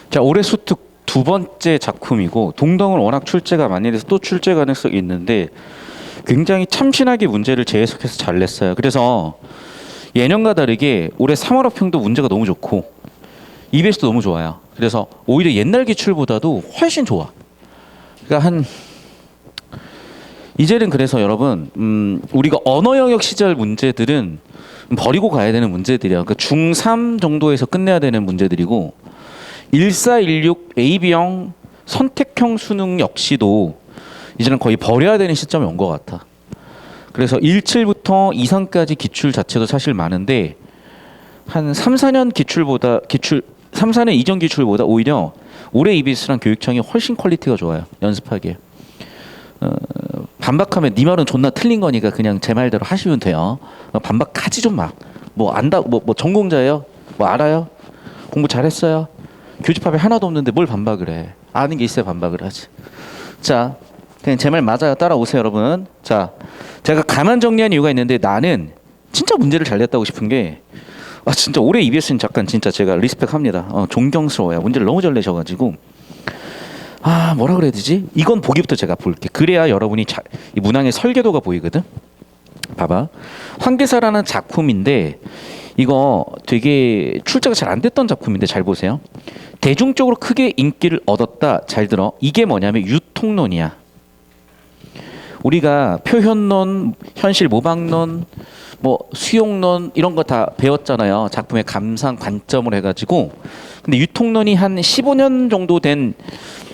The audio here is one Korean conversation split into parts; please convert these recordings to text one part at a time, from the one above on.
자, 올해 수특 두 번째 작품이고 동덩은 워낙 출제가 많이 돼서 또 출제 가능성이 있는데 굉장히 참신하게 문제를 재해석해서 잘 냈어요. 그래서 예년과 다르게 올해 3월 호평도 문제가 너무 좋고 EBS도 너무 좋아요. 그래서 오히려 옛날 기출보다도 훨씬 좋아. 그러니까 한 이제는 그래서 여러분 우리가 언어 영역 시절 문제들은 버리고 가야 되는 문제들이야. 그러니까 중3 정도에서 끝내야 되는 문제들이고 1416 AB형 선택형 수능 역시도 이제는 거의 버려야 되는 시점이 온 것 같아. 그래서 17부터 2상까지 기출 자체도 사실 많은데 한 3, 4년 기출보다 3, 4년 이전 기출보다 오히려 올해 EBS랑 교육청이 훨씬 퀄리티가 좋아요. 연습하기에. 반박하면 네 말은 존나 틀린 거니까 그냥 제 말대로 하시면 돼요. 반박하지 좀 마. 뭐 안다 뭐 전공자예요? 뭐 알아요? 공부 잘했어요? 교집합에 하나도 없는데 뭘 반박을 해. 아는 게 있어야 반박을 하지. 자, 그냥 제 말 맞아요. 따라오세요, 여러분. 자, 제가 가만 정리한 이유가 있는데 나는 진짜 문제를 잘 냈다고 싶은 게 진짜 올해 EBS는 잠깐 진짜 제가 리스펙합니다. 존경스러워요. 문제를 너무 잘 내셔가지고 뭐라 그래야 되지? 이건 보기부터 제가 볼게. 그래야 여러분이 이 문항의 설계도가 보이거든. 봐봐. 황계사라는 작품인데 이거 되게 출제가 잘 안 됐던 작품인데 잘 보세요. 대중적으로 크게 인기를 얻었다. 잘 들어. 이게 뭐냐면 유통론이야. 우리가 표현론, 현실 모방론, 뭐 수용론 이런 거 다 배웠잖아요. 작품의 감상 관점을 해가지고. 근데 유통론이 한 15년 정도 된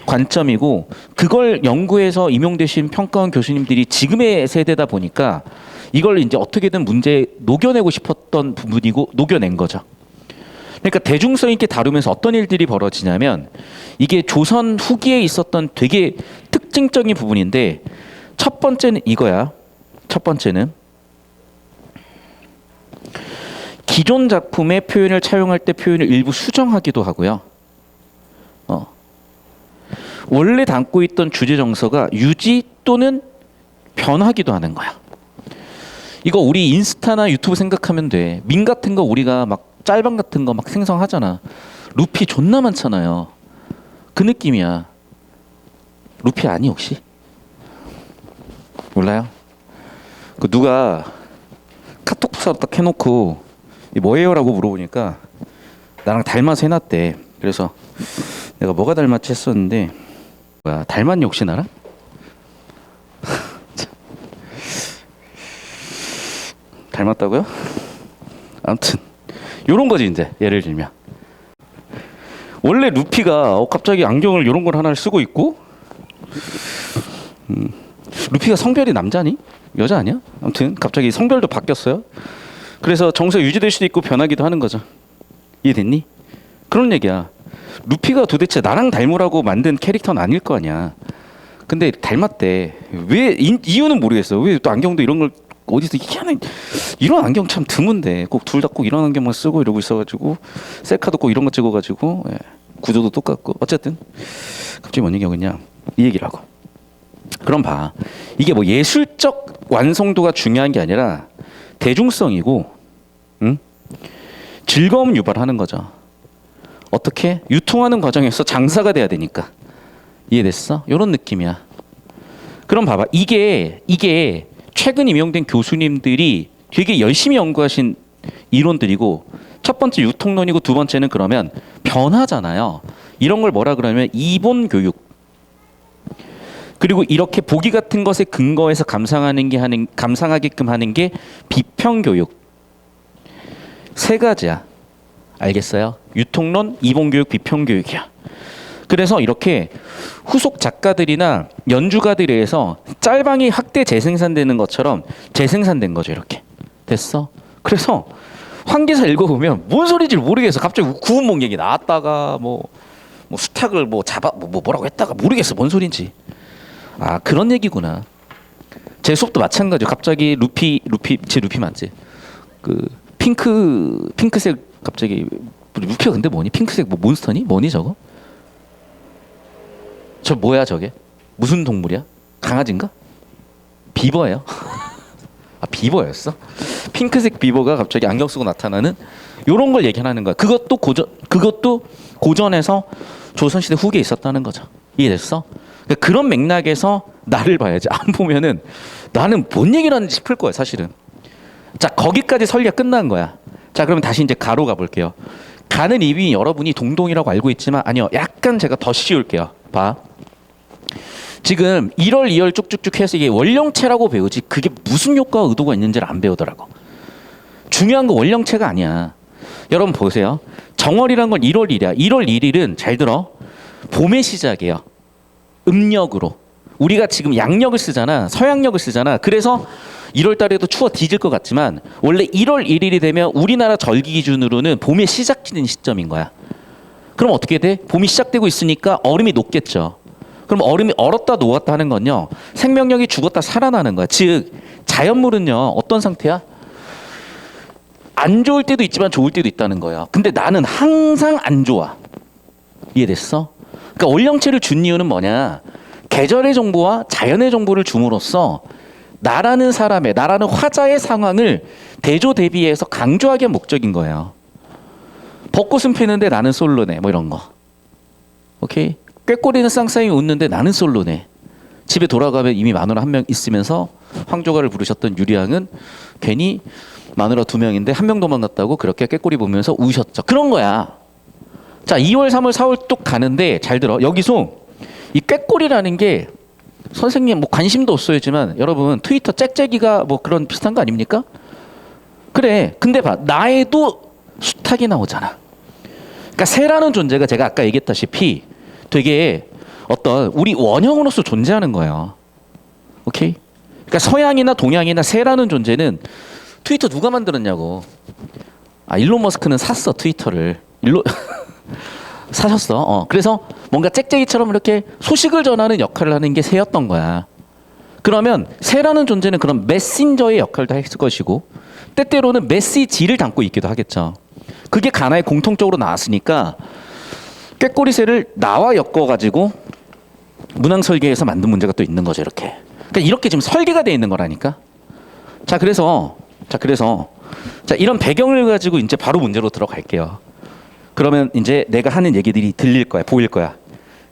관점이고 그걸 연구해서 임용되신 평가원 교수님들이 지금의 세대다 보니까 이걸 이제 어떻게든 문제에 녹여내고 싶었던 부분이고 녹여낸 거죠. 그러니까 대중성 있게 다루면서 어떤 일들이 벌어지냐면 이게 조선 후기에 있었던 되게 특징적인 부분인데 첫 번째는 이거야. 첫 번째는 기존 작품의 표현을 차용할 때 표현을 일부 수정하기도 하고요. 원래 담고 있던 주제 정서가 유지 또는 변하기도 하는 거야. 이거 우리 인스타나 유튜브 생각하면 돼. 밈 같은 거 우리가 막 짤방 같은 거 막 생성하잖아. 루피 존나 많잖아요. 그 느낌이야. 루피 아니 혹시? 몰라요? 그 누가 카톡 부사 딱 해놓고 뭐예요라고 물어보니까 나랑 닮아서 해놨대. 그래서 내가 뭐가 닮았지 했었는데 뭐야 닮았니 혹시 나랑? 닮았다고요? 아무튼 요런 거지 이제 예를 들면 원래 루피가 갑자기 안경을 요런 걸 하나를 쓰고 있고 루피가 성별이 남자니? 여자 아니야? 아무튼 갑자기 성별도 바뀌었어요. 그래서 정서 유지될 수도 있고 변하기도 하는 거죠. 이해됐니? 그런 얘기야. 루피가 도대체 나랑 닮으라고 만든 캐릭터는 아닐 거 아니야. 근데 닮았대. 왜 이유는 모르겠어. 왜 또 안경도 이런 걸 어디서 희한한 이런 안경 참 드문데 꼭 둘 다 꼭 이런 안경만 쓰고 이러고 있어가지고 셀카도 꼭 이런 거 찍어가지고 구조도 똑같고 어쨌든 갑자기 뭔 얘기하겠냐 이 얘기를 하고 그럼 봐 이게 뭐 예술적 완성도가 중요한 게 아니라 대중성이고 즐거움 유발하는 거죠. 어떻게 유통하는 과정에서 장사가 돼야 되니까 이해됐어? 이런 느낌이야. 그럼 봐봐 이게 최근 임용된 교수님들이 되게 열심히 연구하신 이론들이고 첫 번째 유통론이고 두 번째는 그러면 변화잖아요. 이런 걸 뭐라 그러면 이본 교육. 그리고 이렇게 보기 같은 것에 근거해서 감상하게끔 하는 게 비평 교육. 세 가지야. 알겠어요? 유통론, 이본 교육, 비평 교육이야. 그래서 이렇게 후속 작가들이나 연주가들에 의해서 짤방이 확대 재생산되는 것처럼 재생산된 거죠. 이렇게 됐어. 그래서 황계사 읽어보면 뭔 소리인지 모르겠어. 갑자기 구운목 얘기 나왔다가 뭐 수탉을 뭐라고 했다가 모르겠어. 뭔 소리인지. 그런 얘기구나. 제 수업도 마찬가지예요. 갑자기 루피 맞지? 그 핑크색 갑자기 루피가 근데 뭐니? 핑크색 뭐 몬스터니? 뭐니 저거? 저 뭐야 저게? 무슨 동물이야? 강아지인가? 비버예요. 비버였어? 핑크색 비버가 갑자기 안경 쓰고 나타나는 요런 걸 얘기하는 거야. 그것도 고전에서 조선시대 후기에 있었다는 거죠. 이해됐어? 그러니까 그런 맥락에서 나를 봐야지. 안 보면은 나는 뭔 얘기를 하는지 싶을 거야, 사실은. 자, 거기까지 설계가 끝난 거야. 자, 그러면 다시 이제 가로 가볼게요. 가는 입이 여러분이 동동이라고 알고 있지만 아니요. 약간 제가 더 씌울게요. 봐. 지금 1월, 2월 쭉쭉쭉 해서 이게 원령체라고 배우지 그게 무슨 효과와 의도가 있는지를 안 배우더라고. 중요한 건 원령체가 아니야. 여러분 보세요. 정월이란 건 1월 1일이야. 1월 1일은 잘 들어. 봄의 시작이에요. 음력으로. 우리가 지금 양력을 쓰잖아. 서양력을 쓰잖아. 그래서 1월 달에도 추워 뒤질 것 같지만 원래 1월 1일이 되면 우리나라 절기 기준으로는 봄의 시작되는 시점인 거야. 그럼 어떻게 돼? 봄이 시작되고 있으니까 얼음이 녹겠죠. 그럼 얼음이 얼었다 녹았다 하는 건요. 생명력이 죽었다 살아나는 거야. 즉 자연물은요. 어떤 상태야? 안 좋을 때도 있지만 좋을 때도 있다는 거야. 근데 나는 항상 안 좋아. 이해됐어? 그러니까 원령체를 준 이유는 뭐냐? 계절의 정보와 자연의 정보를 줌으로써 나라는 사람의, 나라는 화자의 상황을 대조대비해서 강조하기 위한 목적인 거예요. 벚꽃은 피는데 나는 솔로네. 뭐 이런 거. 오케이? 꾀꼬리는 쌍쌍이 웃는데 나는 솔로네. 집에 돌아가면 이미 마누라 한 명 있으면서 황조가를 부르셨던 유리왕은 괜히 마누라 2명인데 1명 도망갔다고 그렇게 꾀꼬리 보면서 우셨죠. 그런 거야. 자, 2월, 3월, 4월 뚝 가는데 잘 들어. 여기서 이 꾀꼬리라는 게 선생님 뭐 관심도 없어야지만 여러분 트위터 짹짹이가 뭐 그런 비슷한 거 아닙니까? 그래. 근데 봐. 나에도 수탉이 나오잖아. 그러니까 새라는 존재가 제가 아까 얘기했다시피 되게 어떤 우리 원형으로서 존재하는 거예요. 오케이? 그러니까 서양이나 동양이나 새라는 존재는 트위터 누가 만들었냐고. 아, 일론 머스크는 샀어, 트위터를. 사셨어. 그래서 뭔가 짹짹이처럼 이렇게 소식을 전하는 역할을 하는 게 새였던 거야. 그러면 새라는 존재는 그런 메신저의 역할도 했을 것이고 때때로는 메시지를 담고 있기도 하겠죠. 그게 가나에 공통적으로 나왔으니까 꾀꼬리 새를 나와 엮어가지고 문항 설계에서 만든 문제가 또 있는 거죠. 이렇게. 그러니까 이렇게 지금 설계가 돼 있는 거라니까. 자, 그래서 이런 배경을 가지고 이제 바로 문제로 들어갈게요. 그러면 이제 내가 하는 얘기들이 들릴 거야, 보일 거야.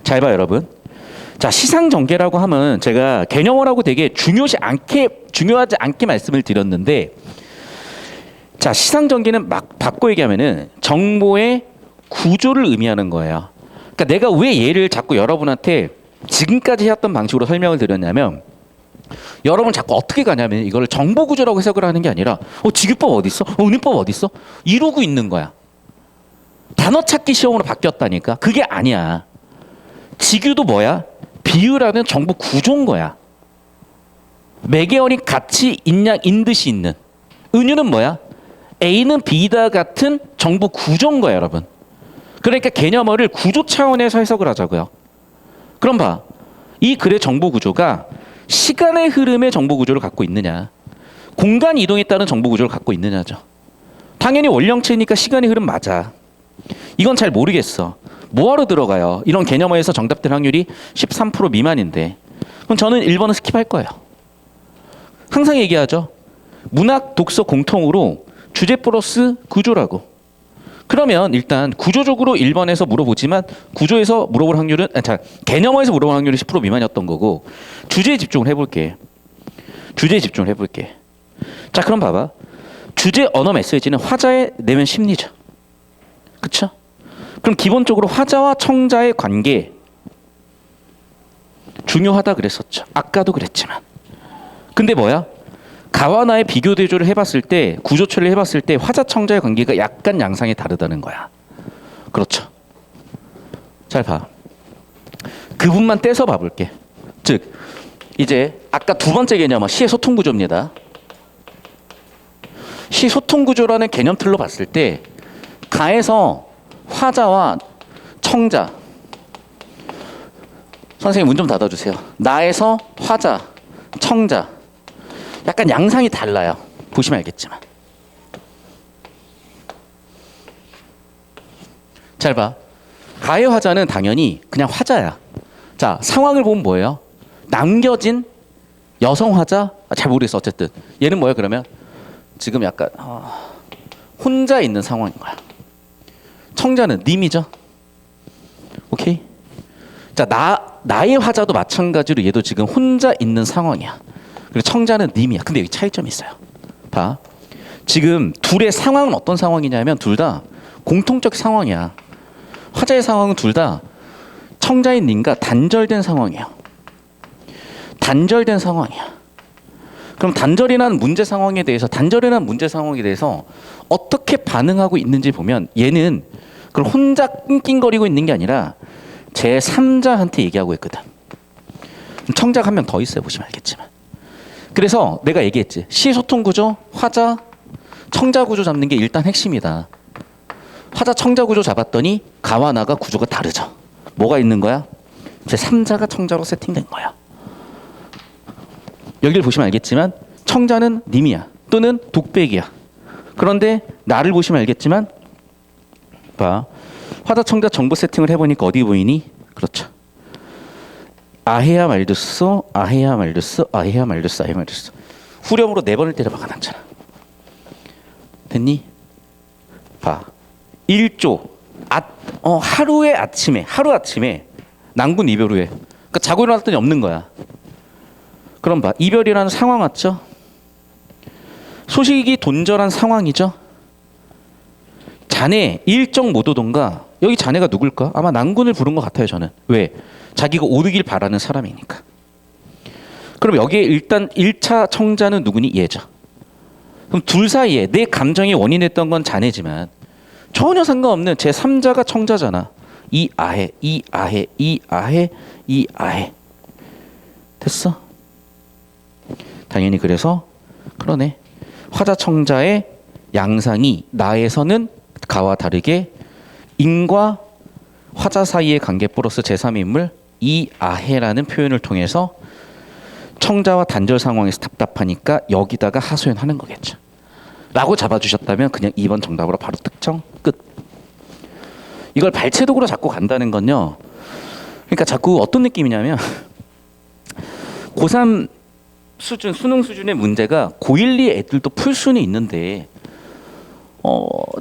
잘 봐, 여러분. 자, 시상전개라고 하면 제가 개념어라고 되게 중요하지 않게 말씀을 드렸는데, 자, 시상전개는 막 바꿔 얘기하면은 정보의 구조를 의미하는 거예요. 그러니까 내가 왜 얘를 자꾸 여러분한테 지금까지 해왔던 방식으로 설명을 드렸냐면, 여러분 자꾸 어떻게 가냐면 이걸 정보 구조라고 해석을 하는 게 아니라 직유법 어디 있어? 은유법 어디 있어? 이러고 있는 거야. 단어 찾기 시험으로 바뀌었다니까. 그게 아니야. 직유도 뭐야? 비유라는 정보 구조인 거야. 매개원이 같이 인양 인듯이 있는. 은유는 뭐야? A는 B다 같은 정보 구조인 거야, 여러분. 그러니까 개념어를 구조 차원에서 해석을 하자고요. 그럼 봐. 이 글의 정보 구조가 시간의 흐름의 정보 구조를 갖고 있느냐, 공간 이동에 따른 정보 구조를 갖고 있느냐죠. 당연히 원령체니까 시간의 흐름 맞아. 이건 잘 모르겠어. 뭐하러 들어가요? 이런 개념어에서 정답될 확률이 13% 미만인데 그럼 저는 1번은 스킵할 거예요. 항상 얘기하죠. 문학, 독서 공통으로 주제 플러스 구조라고. 그러면 일단 구조적으로 1번에서 물어보지만 구조에서 물어볼 확률은 개념어에서 물어볼 확률이 10% 미만이었던 거고 주제에 집중을 해볼게. 자, 그럼 봐봐. 주제 언어 메시지는 화자의 내면 심리죠. 그쵸? 그럼 기본적으로 화자와 청자의 관계 중요하다 그랬었죠. 아까도 그랬지만. 근데 뭐야? 가와 나의 비교 대조를 해봤을 때, 구조처리를 해봤을 때 화자 청자의 관계가 약간 양상이 다르다는 거야. 그렇죠. 잘 봐. 그 부분만 떼서 봐볼게. 즉 이제 아까 두 번째 개념은 시의 소통 구조입니다. 시 소통 구조라는 개념 틀로 봤을 때 가에서 화자와 청자, 선생님 문 좀 닫아주세요. 나에서 화자, 청자, 약간 양상이 달라요. 보시면 알겠지만. 잘 봐. 가의 화자는 당연히 그냥 화자야. 자, 상황을 보면 뭐예요? 남겨진 여성 화자? 잘 모르겠어. 어쨌든 얘는 뭐예요? 그러면 지금 약간 혼자 있는 상황인 거야. 청자는 님이죠. 자, 나의 화자도 마찬가지로 얘도 지금 혼자 있는 상황이야. 그리고 청자는 님이야. 근데 여기 차이점이 있어요. 봐. 지금 둘의 상황은 어떤 상황이냐면 둘 다 공통적 상황이야. 화자의 상황은 둘 다 청자인 님과 단절된 상황이에요. 단절된 상황이야. 그럼 단절이라는 문제 상황에 대해서 어떻게 반응하고 있는지 보면 얘는 그걸 혼자 낑낑거리고 있는 게 아니라 제3자한테 얘기하고 있거든. 청자가 한 명 더 있어요. 보시면 알겠지만. 그래서 내가 얘기했지. 시소통 구조, 화자, 청자 구조 잡는 게 일단 핵심이다. 화자 청자 구조 잡았더니 가와 나가 구조가 다르죠. 뭐가 있는 거야? 제3자가 청자로 세팅된 거야. 여기를 보시면 알겠지만 청자는 님이야. 또는 독백이야. 그런데 나를 보시면 알겠지만 봐. 화자 청자 정보 세팅을 해보니까 어디 보이니? 그렇죠. 아해야 말드소, 아해야 말드소, 아해야 말드소, 아해야 말드소. 후렴으로 4번을 때려 박아놨잖아. 됐니? 봐. 1조. 하루 아침에 난군 이별 후에. 그러니까 자고 일어났더니 없는 거야. 그럼 봐. 이별이라는 상황 왔죠? 소식이 돈절한 상황이죠? 자네 일정 못 오던가. 여기 자네가 누굴까? 아마 난군을 부른 것 같아요. 저는. 왜? 자기가 오르길 바라는 사람이니까. 그럼 여기에 일단 1차 청자는 누구니? 얘죠. 그럼 둘 사이에 내 감정이 원인했던 건 자네지만 전혀 상관없는 제3자가 청자잖아. 이 아해, 이 아해, 이 아해, 이 아해. 됐어? 당연히 그래서 그러네. 화자 청자의 양상이 나에서는 가와 다르게 인과 화자 사이의 관계 플러스 제3인물 이 아해라는 표현을 통해서 청자와 단절 상황에서 답답하니까 여기다가 하소연하는 거겠죠. 라고 잡아주셨다면 그냥 2번 정답으로 바로 특정 끝. 이걸 발췌독으로 자꾸 간다는 건요. 그러니까 자꾸 어떤 느낌이냐면 고3 수준, 수능 수준의 문제가 고1, 2 애들도 풀 수는 있는데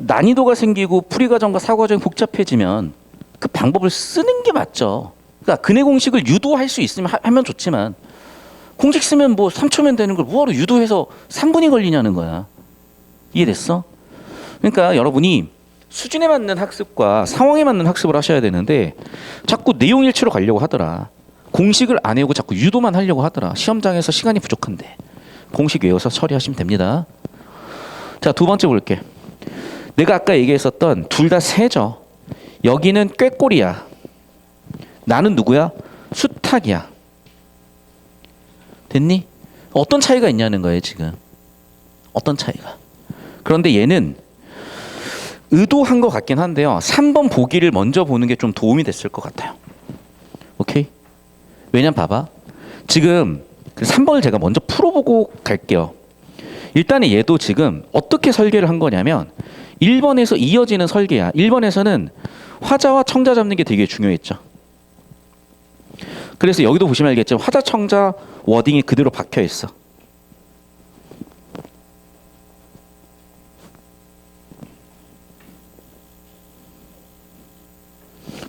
난이도가 생기고 풀이 과정과 사고 과정이 복잡해지면 그 방법을 쓰는 게 맞죠. 그러니까 근해 공식을 유도할 수 있으면 하면 좋지만 공식 쓰면 뭐 3초면 되는 걸 뭐하러 유도해서 3분이 걸리냐는 거야. 이해됐어? 그러니까 여러분이 수준에 맞는 학습과 상황에 맞는 학습을 하셔야 되는데 자꾸 내용 일치로 가려고 하더라. 공식을 안 외우고 자꾸 유도만 하려고 하더라. 시험장에서 시간이 부족한데 공식 외워서 처리하시면 됩니다. 자, 두 번째 볼게. 내가 아까 얘기했었던 둘 다 새죠. 여기는 꾀꼬리야. 나는 누구야? 수탉이야. 됐니? 어떤 차이가 있냐는 거예요 지금. 어떤 차이가. 그런데 얘는 의도한 것 같긴 한데요. 3번 보기를 먼저 보는 게 좀 도움이 됐을 것 같아요. 오케이? 왜냐면 봐봐. 지금 3번을 제가 먼저 풀어보고 갈게요. 일단은 얘도 지금 어떻게 설계를 한 거냐면 1번에서 이어지는 설계야. 1번에서는 화자와 청자 잡는 게 되게 중요했죠. 그래서 여기도 보시면 알겠지만 화자 청자 워딩이 그대로 박혀 있어.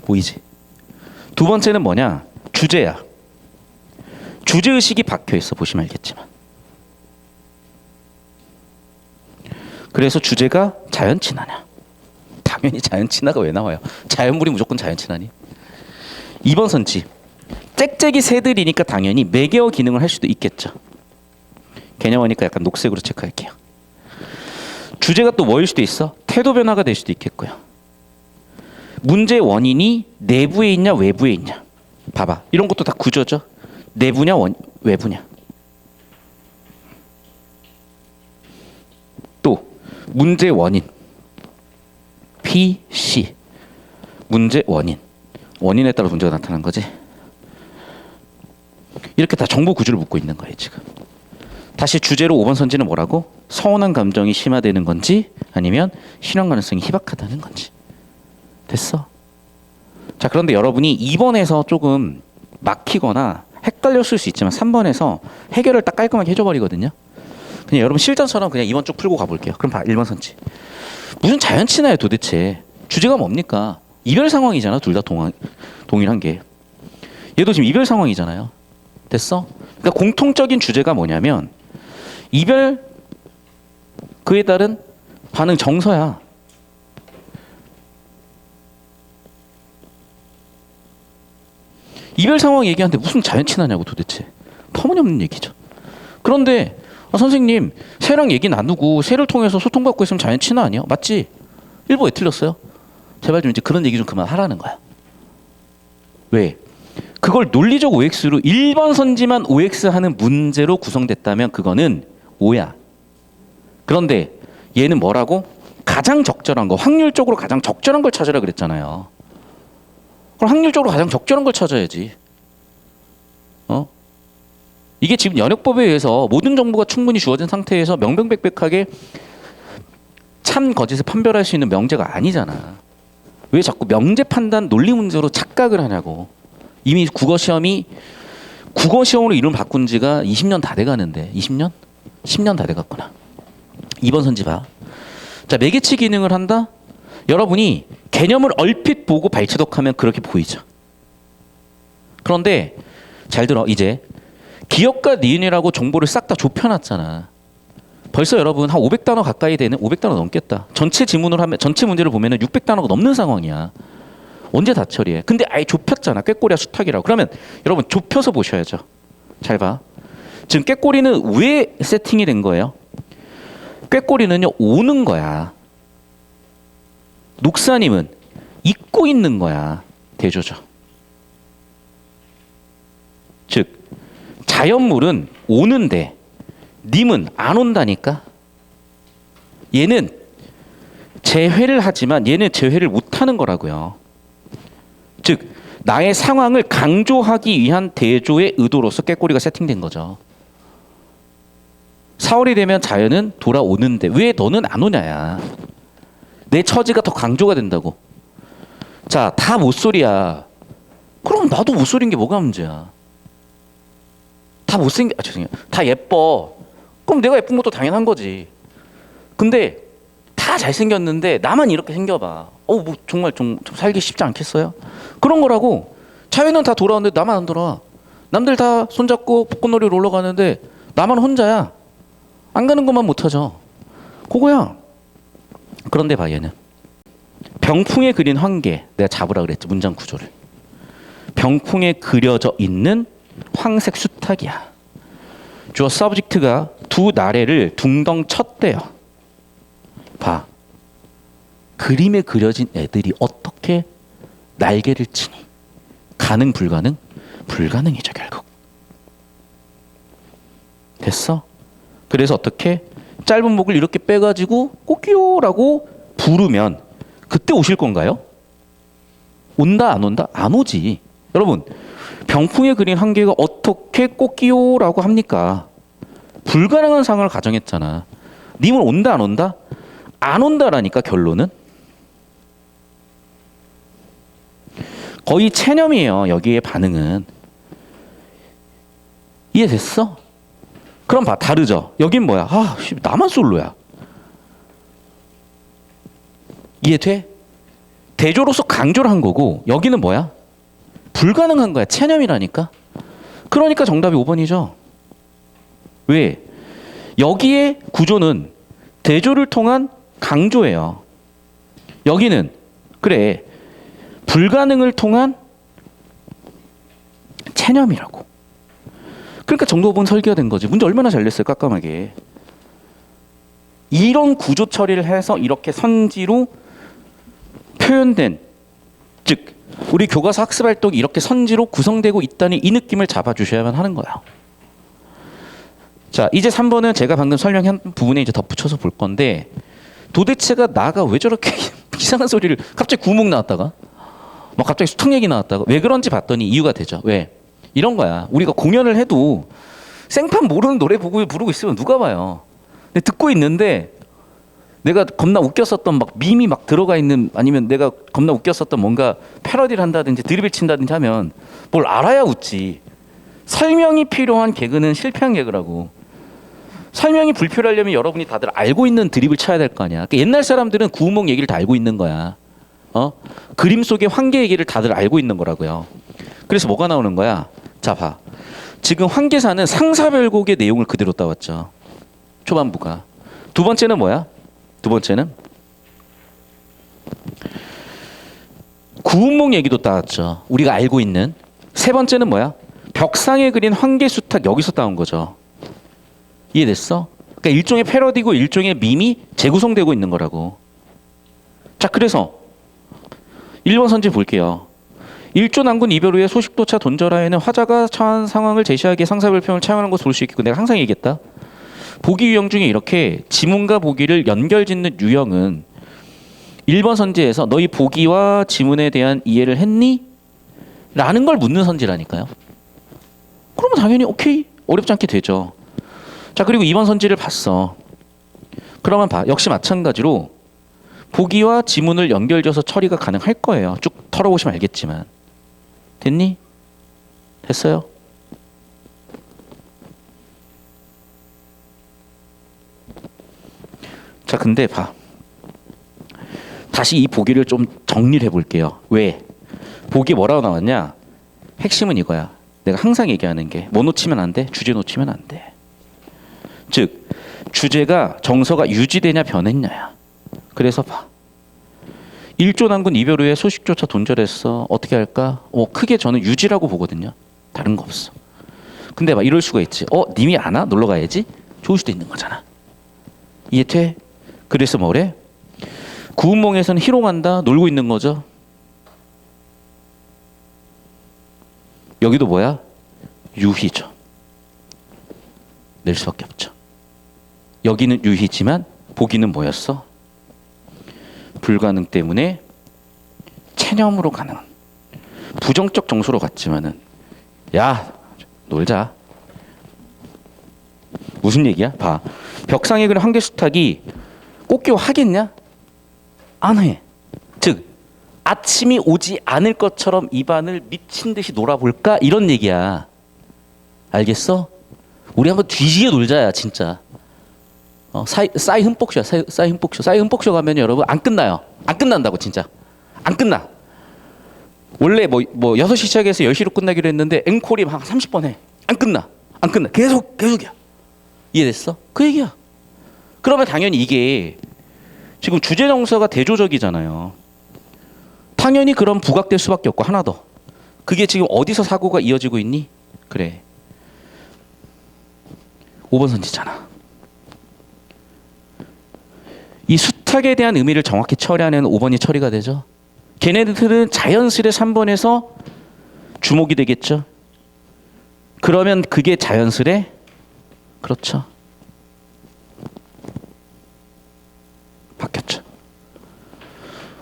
보이지? 두 번째는 뭐냐? 주제야. 주제의식이 박혀 있어. 보시면 알겠지만. 그래서 주제가 자연친화냐? 당연히 자연친화가 왜 나와요? 자연물이 무조건 자연친화니? 2번 선지. 짹짹이 새들이니까 당연히 매개어 기능을 할 수도 있겠죠. 개념하니까 약간 녹색으로 체크할게요. 주제가 또 뭐일 수도 있어? 태도 변화가 될 수도 있겠고요. 문제의 원인이 내부에 있냐 외부에 있냐. 봐봐. 이런 것도 다 구조죠. 내부냐 외부냐. 또 문제의 원인. P, C. 문제 원인. 원인에 따라 문제가 나타난 거지. 이렇게 다 정보 구조를 묻고 있는 거예요 지금. 다시 주제로 5번 선지는 뭐라고? 서운한 감정이 심화되는 건지 아니면 실현 가능성이 희박하다는 건지. 됐어? 자, 그런데 여러분이 2번에서 조금 막히거나 헷갈렸을 수 있지만 3번에서 해결을 딱 깔끔하게 해줘버리거든요. 그냥 여러분 실전처럼 그냥 2번 쭉 풀고 가볼게요. 그럼 봐. 1번 선지. 무슨 자연친화예요 도대체. 주제가 뭡니까? 이별 상황이잖아. 둘 다 동일한 게. 얘도 지금 이별 상황이잖아요. 됐어? 그러니까 공통적인 주제가 뭐냐면 이별 그에 따른 반응 정서야. 이별 상황 얘기하는데 무슨 자연 친하냐고 도대체. 터무니없는 얘기죠. 그런데 선생님 새랑 얘기 나누고 새를 통해서 소통받고 있으면 자연 친화 아니야? 맞지? 일부 왜 틀렸어요? 제발 좀 이제 그런 얘기 좀 그만하라는 거야. 왜? 그걸 논리적 OX로 일반 선지만 OX 하는 문제로 구성됐다면 그거는 O야. 그런데 얘는 뭐라고? 가장 적절한 거, 확률적으로 가장 적절한 걸 찾으라 그랬잖아요. 그럼 확률적으로 가장 적절한 걸 찾아야지. 이게 지금 연역법에 의해서 모든 정보가 충분히 주어진 상태에서 명명백백하게 참 거짓을 판별할 수 있는 명제가 아니잖아. 왜 자꾸 명제 판단 논리 문제로 착각을 하냐고. 이미 국어시험으로 이름 바꾼 지가 20년 다 돼가는데 20년? 10년 다 돼갔구나. 2번 선지 봐. 자, 매개치 기능을 한다? 여러분이 개념을 얼핏 보고 발췌독하면 그렇게 보이죠. 그런데 잘 들어. 이제 기억과 니은이라고 정보를 싹 다 좁혀놨잖아. 벌써 여러분 한 500단어 가까이 되는 500단어 넘겠다. 전체 지문을 하면 전체 문제를 보면은 600단어가 넘는 상황이야. 언제 다 처리해? 근데 아예 좁혔잖아. 꾀꼬리야 수탉이라고. 그러면 여러분 좁혀서 보셔야죠. 잘 봐. 지금 꾀꼬리는 왜 세팅이 된 거예요? 꾀꼬리는요 오는 거야. 녹사님은 잊고 있는 거야. 대조죠. 즉 자연물은 오는데 님은 안 온다니까. 얘는 재회를 하지만 얘는 재회를 못하는 거라고요. 즉 나의 상황을 강조하기 위한 대조의 의도로서 꾀꼬리가 세팅된 거죠. 4월이 되면 자연은 돌아오는데 왜 너는 안 오냐야. 내 처지가 더 강조가 된다고. 자, 다 못소리야. 그럼 나도 못소리인 게 뭐가 문제야. 다 못생겨, 죄송해요. 다 예뻐. 그럼 내가 예쁜 것도 당연한 거지. 근데 다 잘생겼는데 나만 이렇게 생겨봐. 뭐 정말 좀 살기 쉽지 않겠어요? 그런 거라고. 자연은 다 돌아오는데 나만 안 돌아와. 남들 다 손잡고 벚꽃놀이로 올라가는데 나만 혼자야. 안 가는 것만 못하죠. 그거야. 그런데 봐 얘는. 병풍에 그린 황계. 내가 잡으라 그랬지 문장 구조를. 병풍에 그려져 있는 황색 수탉이야. 주어 서브젝트가 두 나래를 둥덩 쳤대요. 봐. 그림에 그려진 애들이 어떻게 날개를 치니? 가능 불가능? 불가능이죠 결국. 됐어? 그래서 어떻게? 짧은 목을 이렇게 빼가지고 꽃기요라고 부르면 그때 오실 건가요? 온다 안 온다? 안 오지. 여러분 병풍에 그린 한계가 어떻게 꽃기요라고 합니까? 불가능한 상황을 가정했잖아. 님은 온다 안 온다? 안 온다라니까 결론은. 거의 체념이에요. 여기에 반응은. 이해됐어? 그럼 봐 다르죠. 여긴 뭐야? 나만 솔로야. 이해돼? 대조로서 강조를 한 거고 여기는 뭐야? 불가능한 거야. 체념이라니까. 그러니까 정답이 5번이죠. 왜? 여기에 구조는 대조를 통한 강조예요. 여기는 그래 불가능을 통한 체념이라고. 그러니까 정답은 설계가 된 거지. 문제 얼마나 잘 냈어요. 깜깜하게. 이런 구조 처리를 해서 이렇게 선지로 표현된, 즉 우리 교과서 학습 활동이 이렇게 선지로 구성되고 있다니 이 느낌을 잡아주셔야만 하는 거야. 자, 이제 3번은 제가 방금 설명한 부분에 이제 덧붙여서 볼 건데, 도대체가 나가 왜 저렇게 이상한 소리를 갑자기 구목 나왔다가 막 갑자기 수탉 얘기 나왔다가 왜 그런지 봤더니 이유가 되죠. 왜? 이런 거야. 우리가 공연을 해도 생판 모르는 노래 보고 부르고 있으면 누가 봐요. 근데 듣고 있는데 내가 겁나 웃겼었던 막 밈이 막 들어가 있는, 아니면 내가 겁나 웃겼었던 뭔가 패러디를 한다든지 드립을 친다든지 하면 뭘 알아야 웃지. 설명이 필요한 개그는 실패한 개그라고. 설명이 불필요하려면 여러분이 다들 알고 있는 드립을 쳐야 될 거 아니야. 그러니까 옛날 사람들은 구운목 얘기를 다 알고 있는 거야. 그림 속의 황계 얘기를 다들 알고 있는 거라고요. 그래서 뭐가 나오는 거야? 자, 봐. 지금 환계사는 상사별곡의 내용을 그대로 따왔죠. 초반부가. 두 번째는 뭐야? 두 번째는 구운몽 얘기도 따왔죠. 우리가 알고 있는. 세 번째는 뭐야? 벽상에 그린 환계수탁 여기서 따온 거죠. 이해됐어? 그러니까 일종의 패러디고 일종의 밈이 재구성되고 있는 거라고. 자, 그래서 1번 선지 볼게요. 일조 난군 이별 후에 소식도차 돈절하에는 화자가 처한 상황을 제시하기에 상사별표를 차용하는 것을 볼 수 있겠고, 내가 항상 얘기했다. 보기 유형 중에 이렇게 지문과 보기를 연결짓는 유형은 1번 선지에서 너희 보기와 지문에 대한 이해를 했니? 라는 걸 묻는 선지라니까요. 그러면 당연히 오케이, 어렵지 않게 되죠. 자, 그리고 2번 선지를 봤어. 그러면 봐. 역시 마찬가지로 보기와 지문을 연결져서 처리가 가능할 거예요. 쭉 털어보시면 알겠지만. 됐니? 됐어요? 자, 근데 봐. 다시 이 보기를 좀 정리를 해볼게요. 왜? 보기 뭐라고 나왔냐? 핵심은 이거야. 내가 항상 얘기하는 게 뭐 놓치면 안 돼? 주제 놓치면 안 돼. 즉 주제가 정서가 유지되냐 변했냐야. 그래서 봐. 일조 난군 이별 후에 소식조차 돈절했어. 어떻게 할까? 크게 저는 유지라고 보거든요. 다른 거 없어. 근데 막 이럴 수가 있지. 님이 안 와? 놀러 가야지? 좋을 수도 있는 거잖아. 이해돼? 그래서 뭐래? 구운몽에서는 희롱한다. 놀고 있는 거죠. 여기도 뭐야? 유희죠. 낼 수밖에 없죠. 여기는 유희지만 보기는 뭐였어? 불가능 때문에 체념으로 가는 부정적 정서로 갔지만은 야 놀자. 무슨 얘기야? 봐. 벽상에 그린 환계수탁이 꽃교 하겠냐? 안 해. 즉 아침이 오지 않을 것처럼 입안을 미친 듯이 놀아볼까? 이런 얘기야. 알겠어? 우리 한번 뒤지게 놀자야 진짜. 싸이 흠뻑쇼야. 싸이 흠뻑쇼. 싸이 흠뻑쇼 가면 여러분 안 끝나요. 안 끝난다고 진짜. 안 끝나. 원래 뭐 6시 시작해서 10시로 끝나기로 했는데 앵콜이 한 30번 해. 안 끝나. 안 끝나. 계속이야. 이해됐어? 그 얘기야. 그러면 당연히 이게 지금 주제 정서가 대조적이잖아요. 당연히 그럼 부각될 수밖에 없고 하나 더. 그게 지금 어디서 사고가 이어지고 있니? 그래. 5번 선지잖아. 이 수탁에 대한 의미를 정확히 처리하는 5번이 처리가 되죠. 걔네들은 자연스레 3번에서 주목이 되겠죠. 그러면 그게 자연스레 그렇죠. 바뀌었죠.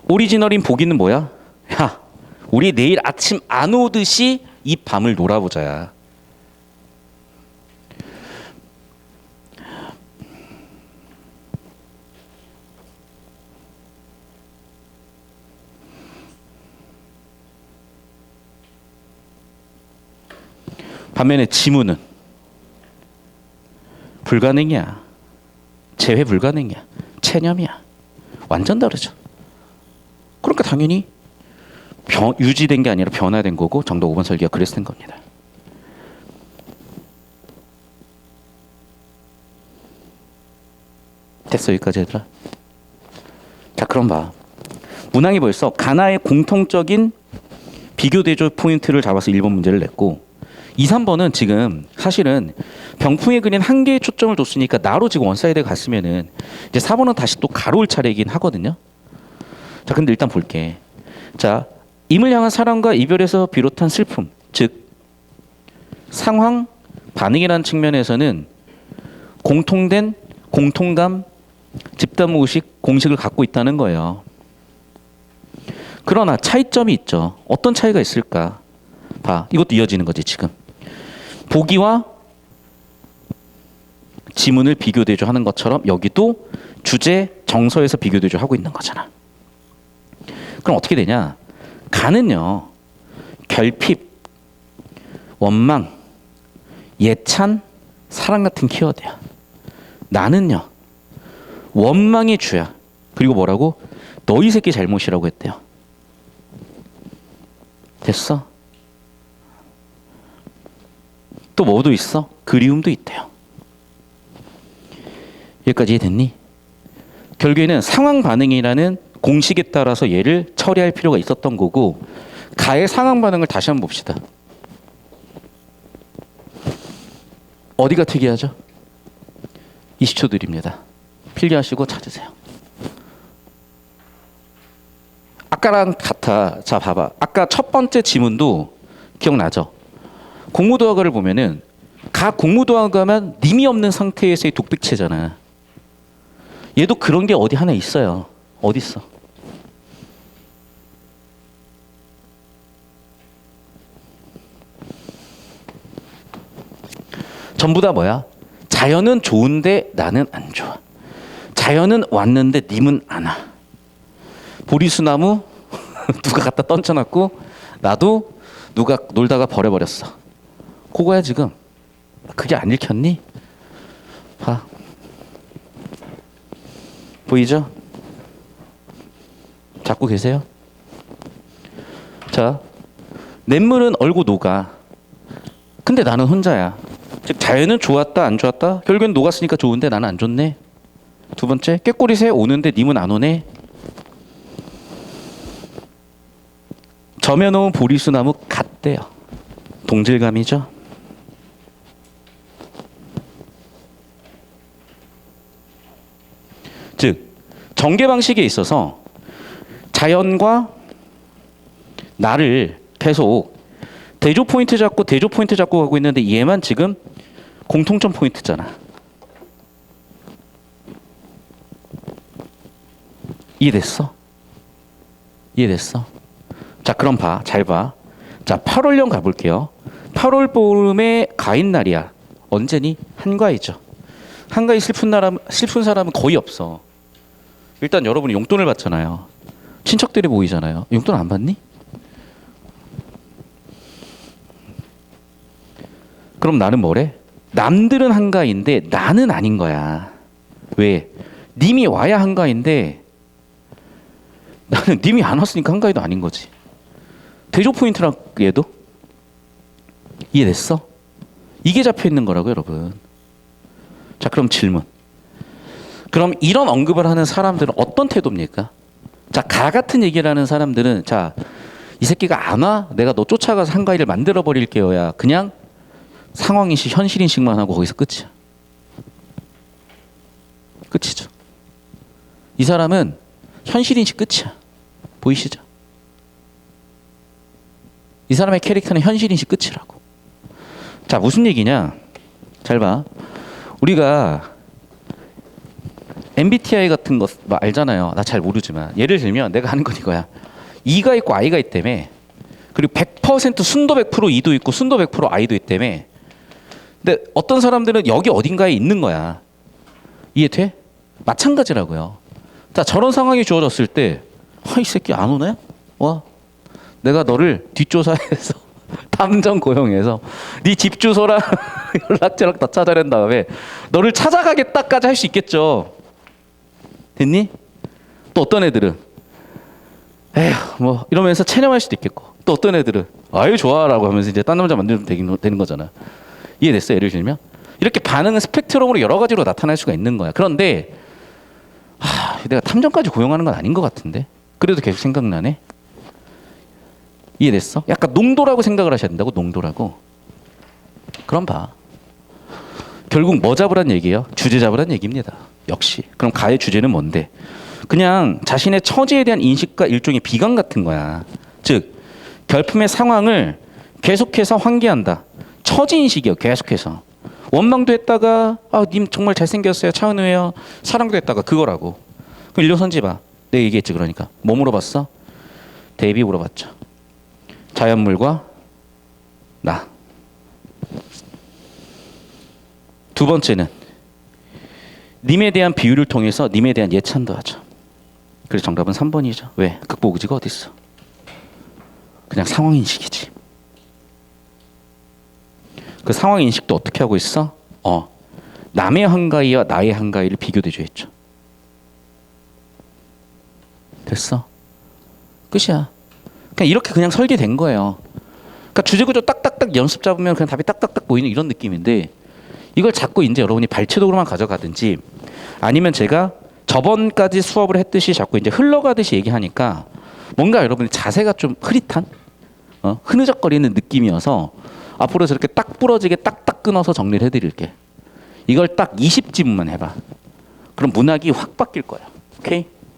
오리지널인 보기는 뭐야? 야, 우리 내일 아침 안 오듯이 이 밤을 놀아보자야. 반면에 지문은 불가능이야. 재회 불가능이야. 체념이야. 완전 다르죠. 그러니까 당연히 유지된 게 아니라 변화된 거고 정도 5번 설계가 그래서 된 겁니다. 됐어 여기까지 얘들아. 자 그럼 봐. 문항이 벌써 가나의 공통적인 비교 대조 포인트를 잡아서 1번 문제를 냈고 2, 3번은 지금 사실은 병풍에 그린 한 개의 초점을 뒀으니까 나로 지금 원사이드에 갔으면은 이제 4번은 다시 또 가로올 차례이긴 하거든요. 자, 근데 일단 볼게. 자, 임을 향한 사랑과 이별에서 비롯한 슬픔, 즉 상황, 반응이라는 측면에서는 공통된 공통감, 집단무의식, 공식을 갖고 있다는 거예요. 그러나 차이점이 있죠. 어떤 차이가 있을까? 봐, 이것도 이어지는 거지 지금. 보기와 지문을 비교 대조하는 것처럼 여기도 주제, 정서에서 비교 대조하고 있는 거잖아. 그럼 어떻게 되냐? 가는요. 결핍, 원망, 예찬, 사랑 같은 키워드야. 나는요. 원망이 주야. 그리고 뭐라고? 너희 새끼 잘못이라고 했대요. 됐어? 또 뭐도 있어? 그리움도 있대요. 여기까지 이해됐니? 결국에는 상황 반응이라는 공식에 따라서 얘를 처리할 필요가 있었던 거고, 가의 상황 반응을 다시 한번 봅시다. 어디가 특이하죠? 20초 드립니다. 필기하시고 찾으세요. 아까랑 같아. 자, 봐봐. 아까 첫 번째 지문도 기억나죠? 공무도화가를 보면은 가 공무도화가면 님이 없는 상태에서의 독백체잖아. 얘도 그런 게 어디 하나 있어요. 어디 있어? 전부 다 뭐야? 자연은 좋은데 나는 안 좋아. 자연은 왔는데 님은 안 와. 보리수나무 누가 갖다 던져놨고 나도 누가 놀다가 버려버렸어. 그거야 지금. 그게 안 읽혔니? 봐. 보이죠? 잡고 계세요? 자, 냇물은 얼고 녹아. 근데 나는 혼자야. 즉 자연은 좋았다 안 좋았다? 결국엔 녹았으니까 좋은데 나는 안 좋네. 두 번째, 꾀꼬리새 오는데 님은 안 오네. 점여놓은 보리수나무 같대요. 동질감이죠. 즉 전개 방식에 있어서 자연과 나를 계속 대조 포인트 잡고 가고 있는데 얘만 지금 공통점 포인트잖아. 이해됐어? 이해됐어? 자, 그럼 봐. 잘 봐. 자, 8월령 가볼게요. 8월 보름의 가인 날이야. 언제니? 한가위죠. 한가위 슬픈 사람은 거의 없어. 일단 여러분이 용돈을 받잖아요. 친척들이 모이잖아요. 용돈 안 받니? 그럼 나는 뭐래? 남들은 한가위인데 나는 아닌 거야. 왜? 님이 와야 한가위인데 나는 님이 안 왔으니까 한가위도 아닌 거지. 대조 포인트랑 얘도? 이해됐어? 이게 잡혀 있는 거라고 여러분. 자, 그럼 질문. 그럼 이런 언급을 하는 사람들은 어떤 태도입니까? 자, 가 같은 얘기를 하는 사람들은 자, 이 새끼가 안 와? 내가 너 쫓아가서 한가위를 만들어 버릴게요야. 그냥 상황인식, 현실인식만 하고 거기서 끝이야. 끝이죠. 이 사람은 현실인식 끝이야. 보이시죠? 이 사람의 캐릭터는 현실인식 끝이라고. 자, 무슨 얘기냐? 잘 봐. 우리가 MBTI 같은 거 알잖아요. 나 잘 모르지만 예를 들면 내가 하는 건 이거야. E가 있고 I가 있다며. 그리고 100% 순도 100% E도 있고 순도 100% I도 있다며. 근데 어떤 사람들은 여기 어딘가에 있는 거야. 이해돼? 마찬가지라고요. 자, 저런 상황이 주어졌을 때 이 새끼 안 오네? 와, 내가 너를 뒷조사해서 탐정 고용해서 네 집 주소랑 연락처랑 다 찾아낸 다음에 너를 찾아가겠다까지 할 수 있겠죠. 됐니? 또 어떤 애들은 에휴 뭐 이러면서 체념할 수도 있겠고, 또 어떤 애들은 아유 좋아라고 하면서 이제 딴 남자 만들면 되는 거잖아. 이해됐어? 예를 들면 이렇게 반응은 스펙트럼으로 여러 가지로 나타날 수가 있는 거야. 그런데 내가 탐정까지 고용하는 건 아닌 것 같은데 그래도 계속 생각나네. 이해됐어? 약간 농도라고 생각을 하셔야 된다고. 농도라고. 그럼 봐. 결국 뭐 잡으란 얘기예요? 주제 잡으란 얘기입니다. 역시. 그럼 가의 주제는 뭔데? 그냥 자신의 처지에 대한 인식과 일종의 비관 같은 거야. 즉 결품의 상황을 계속해서 환기한다. 처지인식이요. 계속해서. 원망도 했다가 님 정말 잘생겼어요. 차은우예요. 사랑도 했다가 그거라고. 그럼 일로선지 봐. 내가 얘기했지. 그러니까 뭐 물어봤어? 대비 물어봤죠. 자연물과 나. 두 번째는 님에 대한 비유를 통해서 님에 대한 예찬도 하죠. 그래서 정답은 3번이죠. 왜? 극복 의지가 어디 있어? 그냥 상황인식이지. 그 상황인식도 어떻게 하고 있어? 남의 한가위와 나의 한가위를 비교대조했죠. 됐어? 끝이야. 그냥 이렇게 그냥 설계된 거예요. 그러니까 그러니까 주제구조 딱딱딱 연습 잡으면 그냥 답이 딱딱딱 보이는 이런 느낌인데 이걸 자꾸 이제 여러분이 발췌도로만 가져가든지 아니면 제가 저번까지 수업을 했듯이 자꾸 이제 흘러가듯이 얘기하니까 뭔가 여러분이 자세가 좀 흐릿한 흐느적거리는 느낌이어서 앞으로 저렇게 딱 부러지게 딱딱 끊어서 정리를 해드릴게. 이걸 딱 20지문만 해봐. 그럼 문학이 확 바뀔 거야. 오케이?